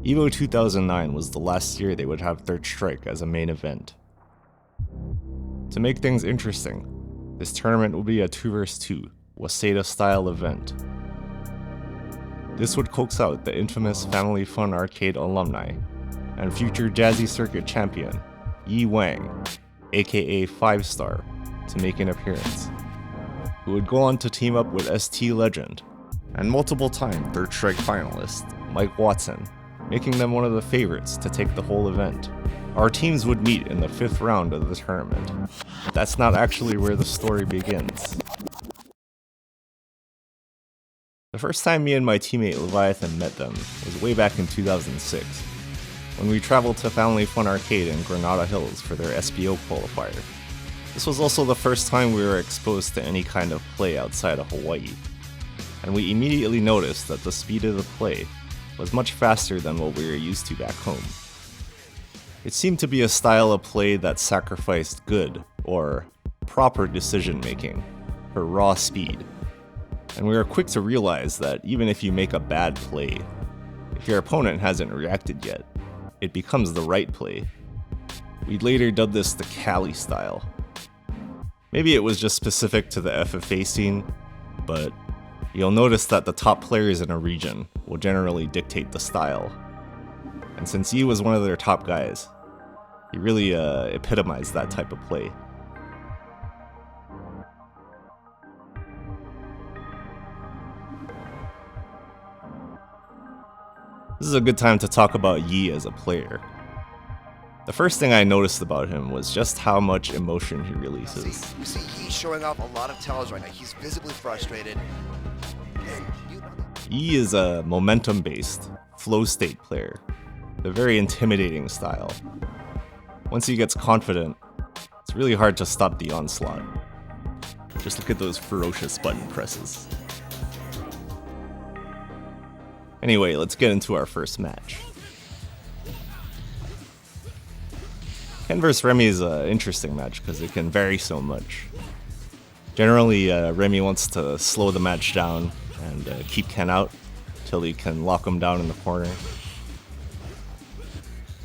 EVO 2009 was the last year they would have Third Strike as a main event. To make things interesting, this tournament will be a 2 vs 2 Waseda style event. This would coax out the infamous Family Fun Arcade alumni and future Jazzy Circuit champion Yi Wang, aka 5-Star, to make an appearance, who would go on to team up with ST legend and multiple-time Third Strike finalist Mike Watson, making them one of the favorites to take the whole event. Our teams would meet in the 5th round of the tournament. That's not actually where the story begins. The first time me and my teammate Leviathan met them was way back in 2006, when we traveled to Family Fun Arcade in Granada Hills for their SBO qualifier. This was also the first time we were exposed to any kind of play outside of Hawaii, and we immediately noticed that the speed of the play was much faster than what we were used to back home. It seemed to be a style of play that sacrificed good, or proper decision making, for raw speed. And we were quick to realize that even if you make a bad play, if your opponent hasn't reacted yet, it becomes the right play. We'd later dub this the Cali style. Maybe it was just specific to the FFA scene, but you'll notice that the top players in a region will generally dictate the style. And since Yi was one of their top guys, he really epitomized that type of play. This is a good time to talk about Yi as a player. The first thing I noticed about him was just how much emotion he releases. You see, he's showing off a lot of talents right now. He's visibly frustrated. Yi is a momentum-based, flow-state player, with a very intimidating style. Once he gets confident, it's really hard to stop the onslaught. Just look at those ferocious button presses. Anyway, let's get into our first match. Ken vs Remy is an interesting match because it can vary so much. Generally, Remy wants to slow the match down and keep Ken out till he can lock him down in the corner.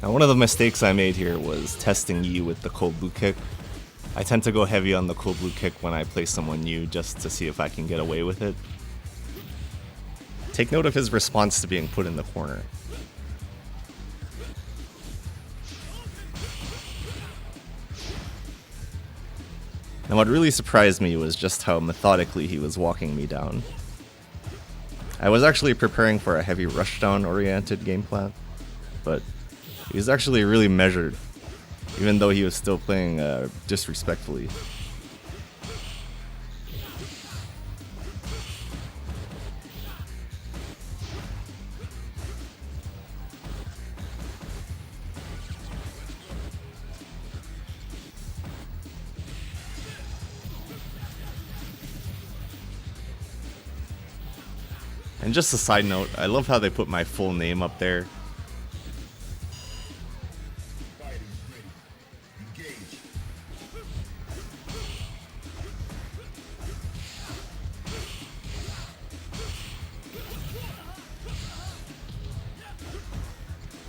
Now, one of the mistakes I made here was testing Yi with the cold blue kick. I tend to go heavy on the cold blue kick when I play someone new just to see if I can get away with it. Take note of his response to being put in the corner. And what really surprised me was just how methodically he was walking me down. I was actually preparing for a heavy rushdown oriented game plan, but he was actually really measured, even though he was still playing disrespectfully. And just a side note, I love how they put my full name up there.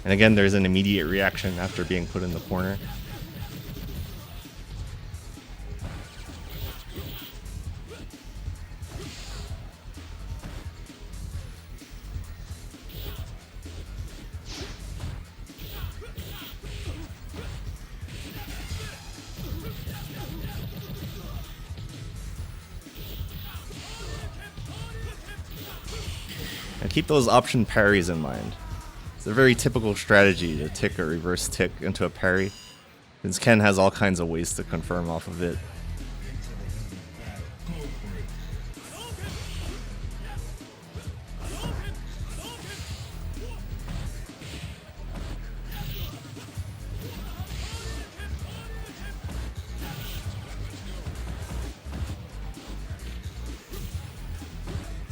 And again, there's an immediate reaction after being put in the corner. And keep those option parries in mind. It's a very typical strategy to tick a reverse tick into a parry, since Ken has all kinds of ways to confirm off of it.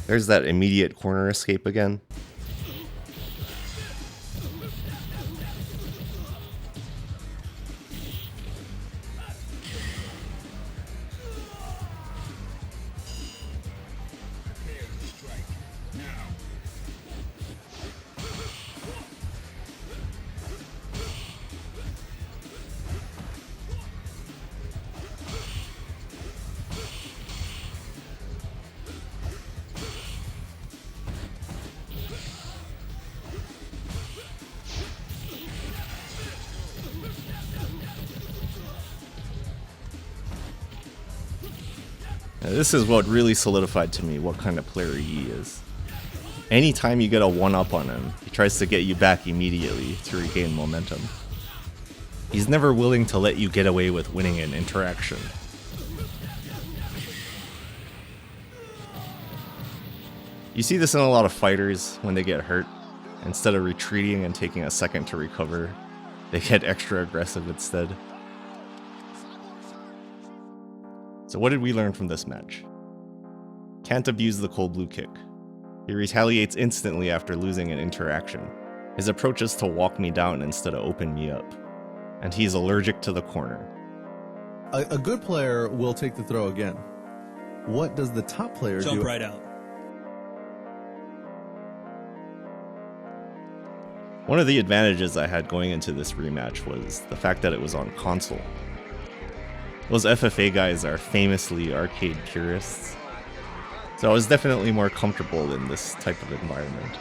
There's that immediate corner escape again. Now, this is what really solidified to me what kind of player he is. Anytime you get a 1-up on him, he tries to get you back immediately to regain momentum. He's never willing to let you get away with winning an interaction. You see this in a lot of fighters when they get hurt. Instead of retreating and taking a second to recover, they get extra aggressive instead. So what did we learn from this match? Can't abuse the cold blue kick. He retaliates instantly after losing an interaction. His approach is to walk me down instead of open me up. And he's allergic to the corner. A good player will take the throw again. What does the top player do? Jump right out. One of the advantages I had going into this rematch was the fact that it was on console. Those FFA guys are famously arcade purists, so I was definitely more comfortable in this type of environment.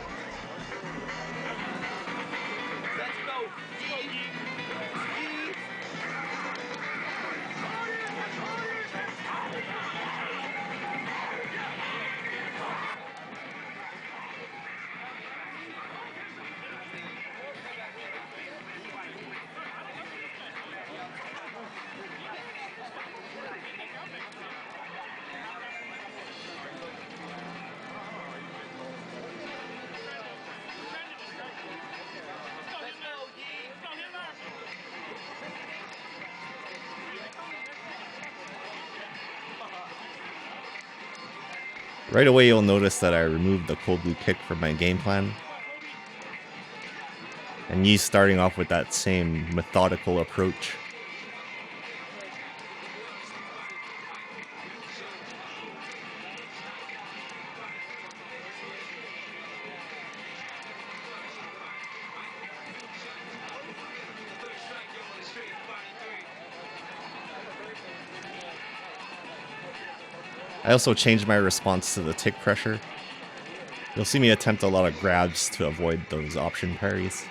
Right away you'll notice that I removed the cold blue kick from my game plan. And Yi's starting off with that same methodical approach. I also changed my response to the tick pressure. You'll see me attempt a lot of grabs to avoid those option parries.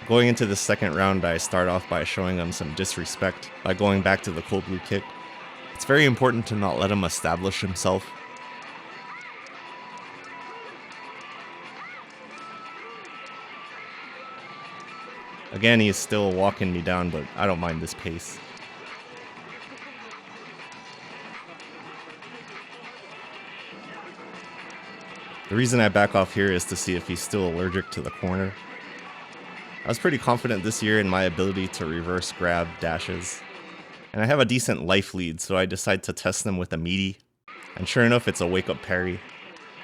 Going into the second round, I start off by showing him some disrespect by going back to the cold blue kick. It's very important to not let him establish himself. Again, he's still walking me down, but I don't mind this pace. The reason I back off here is to see if he's still allergic to the corner. I was pretty confident this year in my ability to reverse grab dashes. And I have a decent life lead, so I decide to test them with a meaty. And sure enough, it's a wake-up parry.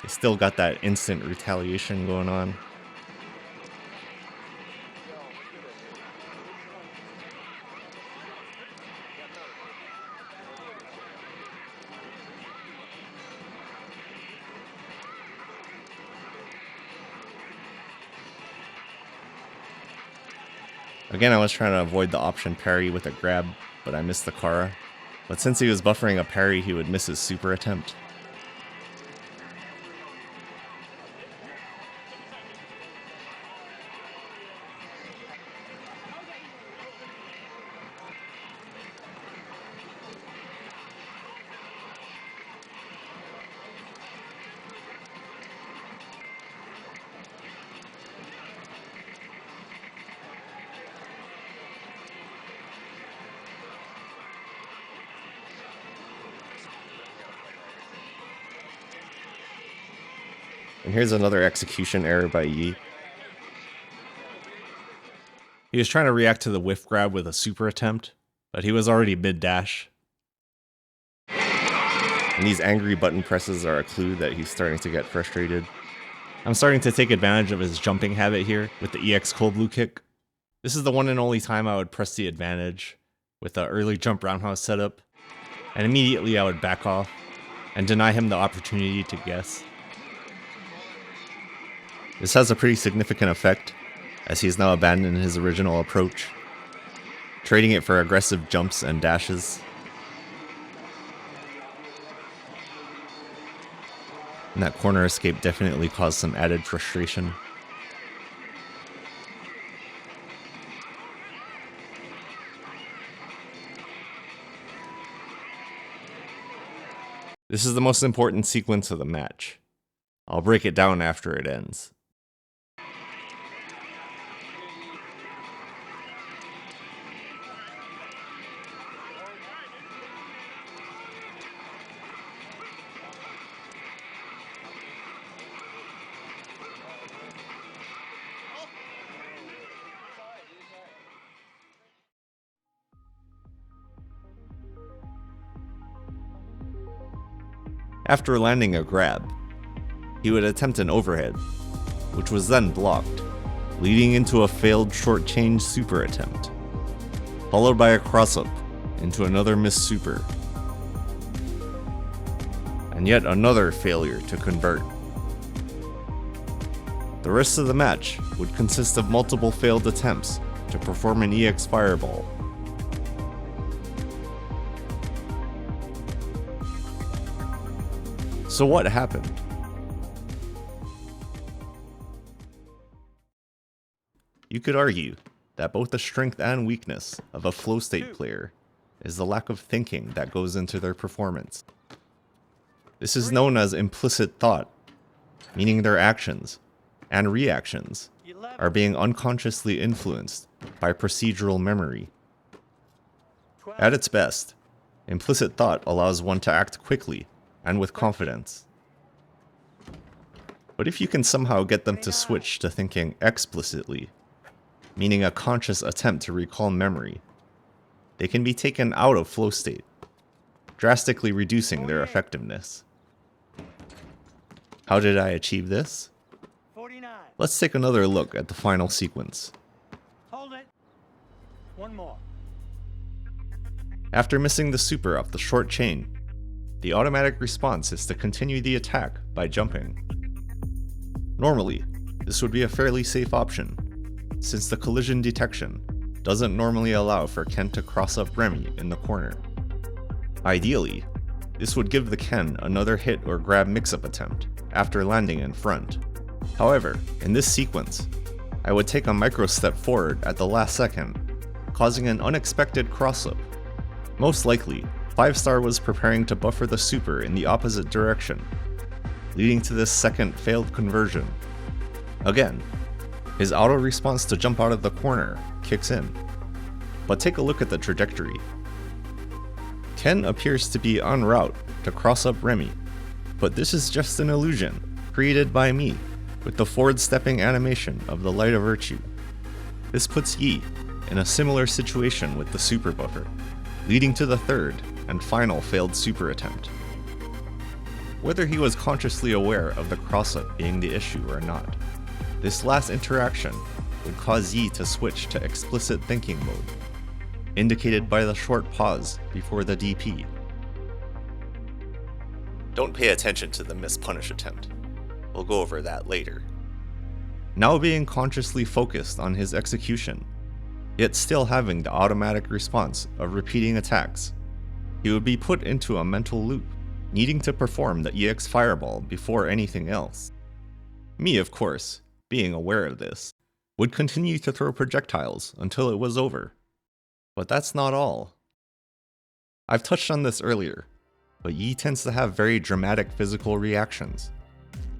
They still got that instant retaliation going on. Again, I was trying to avoid the option parry with a grab, but I missed the Kara. But since he was buffering a parry, he would miss his super attempt. And here's another execution error by Yi. He was trying to react to the whiff grab with a super attempt, but he was already mid-dash. And these angry button presses are a clue that he's starting to get frustrated. I'm starting to take advantage of his jumping habit here with the EX cold blue kick. This is the one and only time I would press the advantage with the early jump roundhouse setup, and immediately I would back off and deny him the opportunity to guess. This has a pretty significant effect, as he's now abandoned his original approach. trading it for aggressive jumps and dashes. And that corner escape definitely caused some added frustration. This is the most important sequence of the match. I'll break it down after it ends. After landing a grab, he would attempt an overhead, which was then blocked, leading into a failed short change super attempt, followed by a cross-up into another missed super, and yet another failure to convert. The rest of the match would consist of multiple failed attempts to perform an EX fireball. So what happened? You could argue that both the strength and weakness of a flow state player is the lack of thinking that goes into their performance. This is known as implicit thought, meaning their actions and reactions are being unconsciously influenced by procedural memory. At its best, implicit thought allows one to act quickly and with confidence. But if you can somehow get them to switch to thinking explicitly, meaning a conscious attempt to recall memory, they can be taken out of flow state, drastically reducing their effectiveness. How did I achieve this? Let's take another look at the final sequence. Hold it. One more. After missing the super off the short chain, the automatic response is to continue the attack by jumping. Normally, this would be a fairly safe option, since the collision detection doesn't normally allow for Ken to cross up Remy in the corner. Ideally, this would give the Ken another hit or grab mix-up attempt after landing in front. However, in this sequence, I would take a micro step forward at the last second, causing an unexpected cross-up. Most likely, 5-star was preparing to buffer the super in the opposite direction, leading to this second failed conversion. Again, his auto response to jump out of the corner kicks in, but take a look at the trajectory. Ken appears to be en route to cross up Remy, but this is just an illusion created by me with the forward stepping animation of the Light of Virtue. This puts Yi in a similar situation with the super buffer, leading to the third and final failed super attempt. Whether he was consciously aware of the cross-up being the issue or not, this last interaction would cause Yi to switch to explicit thinking mode, indicated by the short pause before the DP. Don't pay attention to the missed punish attempt. We'll go over that later. Now being consciously focused on his execution, yet still having the automatic response of repeating attacks, he would be put into a mental loop, needing to perform the EX fireball before anything else. Me, of course, being aware of this, would continue to throw projectiles until it was over. But that's not all. I've touched on this earlier, but Yi tends to have very dramatic physical reactions,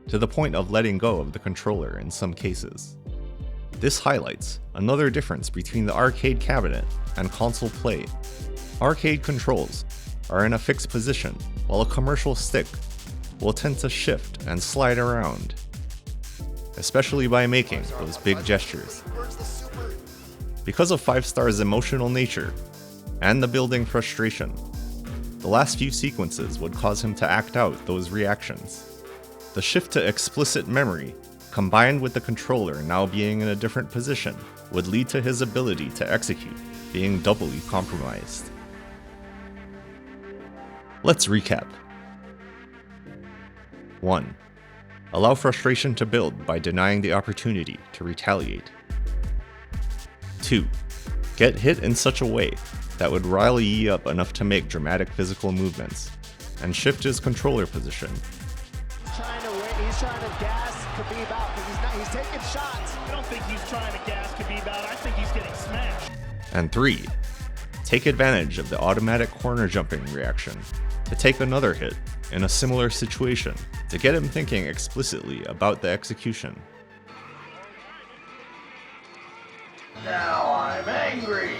to the point of letting go of the controller in some cases. This highlights another difference between the arcade cabinet and console play. Arcade controls are in a fixed position, while a commercial stick will tend to shift and slide around, especially by making those big gestures. Because of 5-star's emotional nature and the building frustration, the last few sequences would cause him to act out those reactions. The shift to explicit memory, combined with the controller now being in a different position, would lead to his ability to execute being doubly compromised. Let's recap. 1. Allow frustration to build by denying the opportunity to retaliate. 2. Get hit in such a way that would rile Yi up enough to make dramatic physical movements, and shift his controller position. He's trying to gas Khabib out because he's taking shots. I don't think he's trying to gas Khabib out. I think he's getting smashed. And 3. Take advantage of the automatic corner jumping reaction to take another hit in a similar situation to get him thinking explicitly about the execution. Now I'm angry!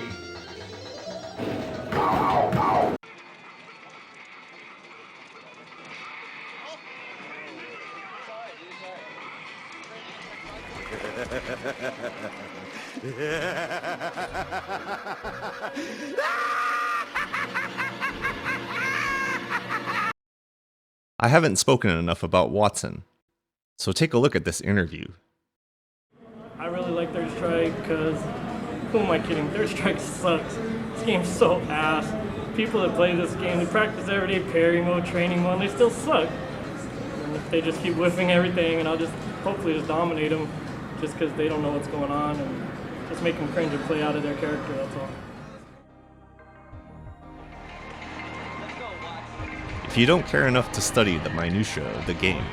I haven't spoken enough about Watson, so take a look at this interview. I really like Third Strike because, who am I kidding? Third Strike sucks. This game's so ass. People that play this game, they practice every day, parry mode, training mode, and they still suck. And if they just keep whiffing everything, and I'll just hopefully just dominate them just because they don't know what's going on, and just make them cringe and play out of their character, that's all. If you don't care enough to study the minutiae of the game,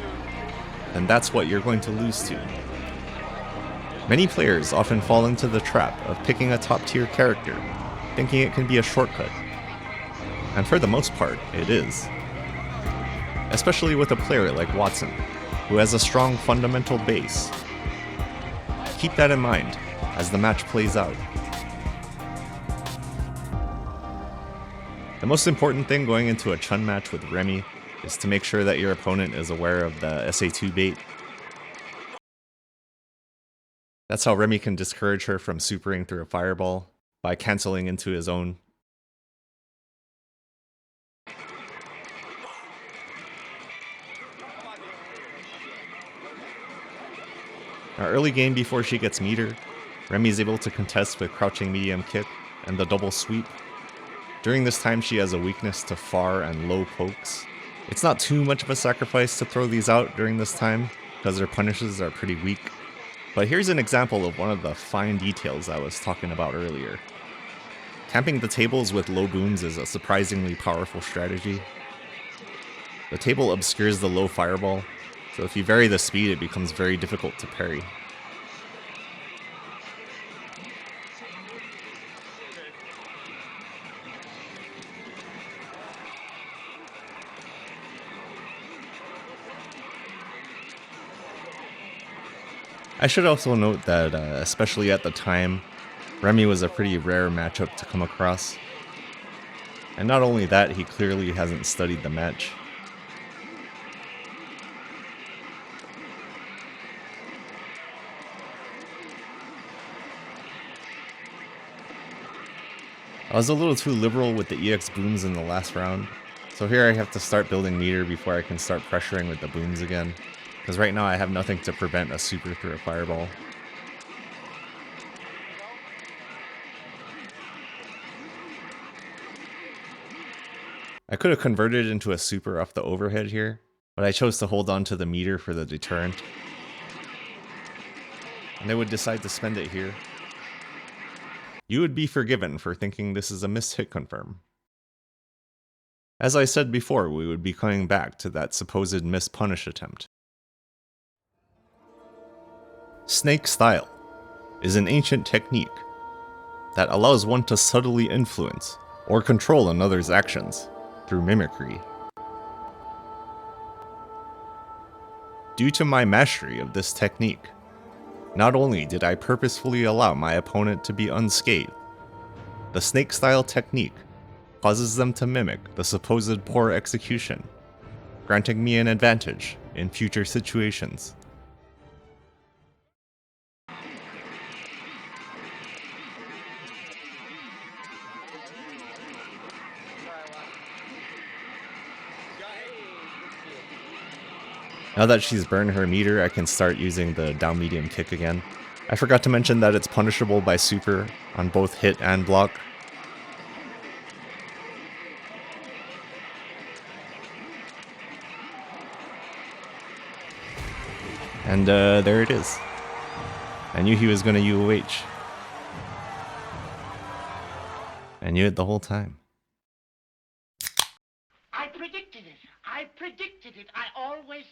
then that's what you're going to lose to. Many players often fall into the trap of picking a top-tier character, thinking it can be a shortcut. And for the most part, it is. Especially with a player like Watson, who has a strong fundamental base. Keep that in mind as the match plays out. The most important thing going into a Chun match with Remy is to make sure that your opponent is aware of the SA2 bait. That's how Remy can discourage her from supering through a fireball, by cancelling into his own. Now, early game before she gets meter, Remy is able to contest with crouching medium kick and the double sweep. During this time she has a weakness to far and low pokes. It's not too much of a sacrifice to throw these out during this time, because her punishes are pretty weak. But here's an example of one of the fine details I was talking about earlier. Camping the tables with low booms is a surprisingly powerful strategy. The table obscures the low fireball, so if you vary the speed it becomes very difficult to parry. I should also note that, especially at the time, Remy was a pretty rare matchup to come across. And not only that, he clearly hasn't studied the match. I was a little too liberal with the EX booms in the last round, so here I have to start building meter before I can start pressuring with the booms again. Because right now I have nothing to prevent a super through a fireball. I could have converted into a super off the overhead here, but I chose to hold on to the meter for the deterrent. And they would decide to spend it here. You would be forgiven for thinking this is a missed hit confirm. As I said before, we would be coming back to that supposed missed punish attempt. Snake style is an ancient technique that allows one to subtly influence or control another's actions through mimicry. Due to my mastery of this technique, not only did I purposefully allow my opponent to be unscathed, the snake style technique causes them to mimic the supposed poor execution, granting me an advantage in future situations. Now that she's burned her meter, I can start using the down medium kick again. I forgot to mention that it's punishable by super on both hit and block. And there it is. I knew he was going to UOH. I knew it the whole time.